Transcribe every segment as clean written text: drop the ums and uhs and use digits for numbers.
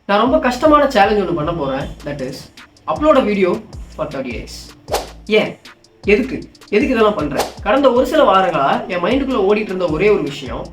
நான் ரொம்ப கஷ்டமான சேலஞ்ச் ஒன்று பண்ண போகிறேன். That is upload video for 30 days. ஏன் எதுக்கு இதெல்லாம் பண்ணுறேன்? கடந்த ஒரு சில வாரங்களாக என் மைண்டுக்குள்ளே ஓடிட்டு இருந்த ஒரே ஒரு விஷயம்,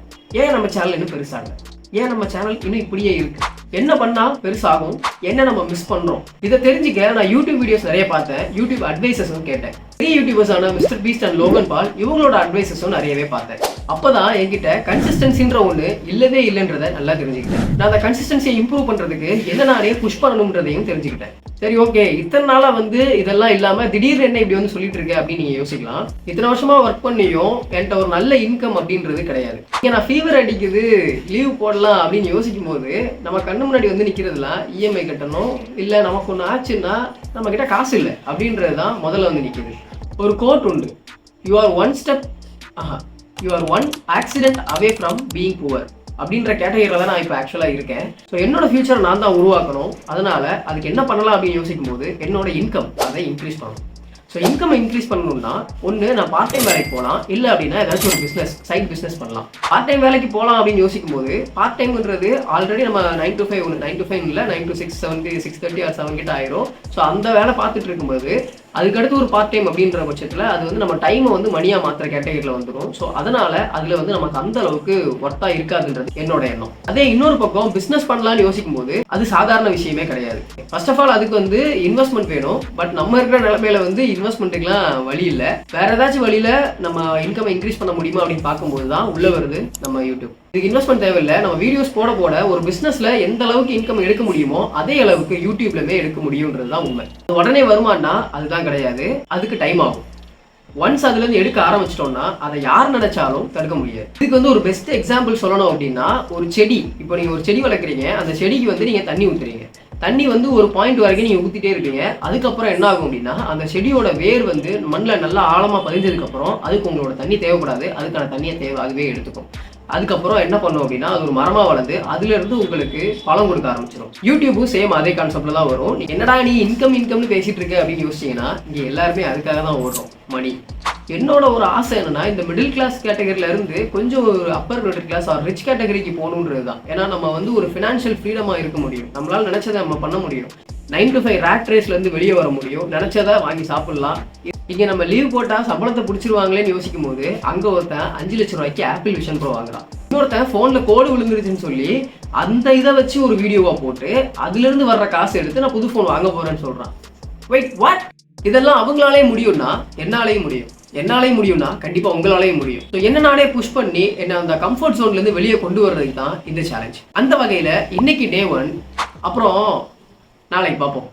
ஏன் நம்ம சேனல் இன்னும் பெருசாகல, ஏன் நம்ம சேனல் இன்னும் இப்படியே இருக்கு, என்ன பண்ணால் பெருசாகும், என்ன நம்ம மிஸ் பண்ணுறோம், இதை தெரிஞ்சுக்க நான் யூடியூப் வீடியோஸ் நிறைய பார்த்தேன். யூடியூப் அட்வைசஸும் கேட்டேன். பெரிய யூடியூபர்ஸான Mister Beast and Logan Paul இவங்களோட அட்வைசஸும் நிறையவே பார்த்தேன். அப்போதான் என்கிட்ட கன்சிஸ்டன்சின்ற ஒன்று இல்லவே இல்லைன்றதை நல்லா தெரிஞ்சுக்கிட்டேன். நான் அந்த கன்சிஸ்டன்சியை இம்ப்ரூவ் பண்ணுறதுக்கு என்ன நானே புஷ் பண்ணணுன்றதையும் தெரிஞ்சுக்கிட்டேன். சரி, ஓகே, இத்தனை நாளாக இதெல்லாம் இல்லாமல் திடீர்னு என்ன இப்படி சொல்லிட்டு இருக்க அப்படின்னு நீங்கள் யோசிக்கலாம். இத்தனை வருஷமாக ஒர்க் பண்ணியும் என்கிட்ட ஒரு நல்ல இன்கம் அப்படின்றது கிடையாது. இங்கே நான் ஃபீவர் அடிக்குது, லீவ் போடலாம் அப்படின்னு யோசிக்கும் போது நம்ம கண்ணு முன்னாடி நிற்கிறதுலாம் இஎம்ஐ கட்டணும், இல்லை நமக்கு ஒன்று ஆச்சுன்னா நம்ம கிட்ட காசு இல்லை அப்படின்றது தான் முதல்ல நிற்கிது. ஒரு கோட் உண்டு, you are one accident away from being poor அப்படின்ற கேட்டகரியில் தான் நான் இப்போ ஆக்சுவலாக இருக்கேன். ஸோ என்னோட ஃபியூச்சர் நான் தான் உருவாக்கணும். அதனால் அதுக்கு என்ன பண்ணலாம் அப்படின்னு யோசிக்கும் போது என்னோட இன்கம் அதை இன்க்ரீஸ் பண்ணணும். ஸோ இன்கம் இன்க்ரீஸ் பண்ணணும்னா ஒன்று நான் பார்ட் டைம் வேலைக்கு போகலாம், இல்லை அப்படின்னா ஏதாச்சும் ஒரு சைட் பிஸ்னஸ் பண்ணலாம். பார்ட் டைம் வேலைக்கு போகலாம் அப்படின்னு யோசிக்கும் போது பார்ட் டைம்ன்றது ஆல்ரெடி நம்ம 9 to 5 இல்லை 9 to 6, 6:30 or 7 கிட்ட ஆயிரும். ஸோ அந்த வேலை பார்த்துட்டு இருக்கும்போது அதுக்கடுத்து ஒரு பார்ட் டைம் அப்படின்ற பட்சத்தில் அது நம்ம டைமை மணியாக மாத்திர கேட்டகரியில் வந்துடும். ஸோ அதனால அதில் நமக்கு அந்த அளவுக்கு ஒர்த்தாக இருக்காதுன்றது என்னோட எண்ணம். அதே இன்னொரு பக்கம் பிஸ்னஸ் பண்ணலான்னு யோசிக்கும் போது அது சாதாரண விஷயமே கிடையாது. ஃபர்ஸ்ட் ஆஃப் ஆல் அதுக்கு இன்வெஸ்ட்மெண்ட் வேணும். பட் நம்ம இருக்கிற நிலைமையில இன்வெஸ்ட்மெண்ட்டுக்குலாம் வழி இல்லை. வேற ஏதாச்சும் வழியில நம்ம இன்கம் இன்க்ரீஸ் பண்ண முடியுமா அப்படின்னு பார்க்கும்போது தான் உள்ள வருது நம்ம யூடியூப். இதுக்கு இன்வெஸ்ட்மெண்ட் தேவையில்லை. நம்ம வீடியோஸ் போட ஒரு பிசினஸ்ல எந்த அளவுக்கு இன்கம் எடுக்க முடியுமோ அதே அளவுக்கு யூடியூப்லமே எடுக்க முடியும்ன்றது தான் உண்மை. உடனே வருமானா அதுதான் கிடையாது, அதுக்கு டைம் ஆகும். ஒன்ஸ் அதுல இருந்து எடுக்க ஆரம்பிச்சிட்டோம்னா அதை யார் நினைச்சாலும் தடுக்க முடியாது. இதுக்கு ஒரு பெஸ்ட் எக்ஸாம்பிள் சொல்லணும் அப்படின்னா, ஒரு செடி, இப்போ நீங்க ஒரு செடி வளர்க்குறீங்க, அந்த செடிக்கு நீங்க தண்ணி ஊத்துறீங்க. தண்ணி ஒரு பாயிண்ட் வரைக்கும் நீங்க ஊத்திட்டே இருக்கீங்க. அதுக்கப்புறம் என்ன ஆகும் அப்படின்னா, அந்த செடியோட வேர் மண்ணில் நல்லா ஆழமா பதிஞ்சதுக்கு அப்புறம் அதுக்கு உங்களோட தண்ணி தேவைப்படாது, அதுக்கான தண்ணியை அதுவே எடுத்துக்கும். அதுக்கப்புறம் என்ன பண்ணும் அப்படின்னா, அது ஒரு மரமா வளர்ந்து அதுல இருந்து உங்களுக்கு பழம் கொடுக்க ஆரம்பிச்சிடும். யூடியூபும் சேம் அதே கான்செப்ட்ல தான் வரும். என்னடா நீ இன்கம்னு பேசிட்டு இருக்க அப்படின்னு யோசிச்சீங்கன்னா, இங்க எல்லாருமே அதுக்காக தான் ஓடுறோம், மணி. என்னோட ஒரு ஆசை என்னன்னா, இந்த மிடில் கிளாஸ் கேட்டகரியில இருந்து கொஞ்சம் ஒரு upper middle class or rich கேட்டகரிக்கு போகணுன்றது தான். ஏன்னா நம்ம ஒரு ஃபினான்ஷியல் ஃப்ரீடமா இருக்க முடியும், நம்மளால நினைச்சதை நம்ம பண்ண முடியும். 9 to 5 ரேட் ரேஸ்ல இருந்து வெளியே வர முடியும், நினைச்சதை வாங்கி சாப்பிடலாம். இங்க நம்ம லீவ் போட்டா சம்பளத்தை பிடிச்சிருவாங்களேன்னு யோசிக்கும் போது அங்க ஒருத்தன் 5 லட்சம் ரூபாய்க்கு ஆப்பிள் விஷன் ப்ரோ வாங்குறான். இன்னொருத்தன் போன்ல கோடு விழுந்துருச்சுன்னு சொல்லி அந்த இதை வச்சு ஒரு வீடியோவா போட்டு அதுல இருந்து வர்ற காசு எடுத்து நான் புது போன் வாங்க போறேன்னு சொல்றான். Wait, what? இதெல்லாம் அவங்களாலே முடியும்னா என்னாலையும் முடியும், என்னாலையும் முடியும்னா கண்டிப்பா உங்களாலையும் முடியும். ஸோ என்ன நானே புஷ் பண்ணி என்ன அந்த கம்ஃபர்ட் ஜோன்ல இருந்து வெளியே கொண்டு வர்றதுக்கு தான் இந்த சேலஞ்ச். அந்த வகையில இன்னைக்கு டே 1, அப்புறம் நாளைக்கு பார்ப்போம்.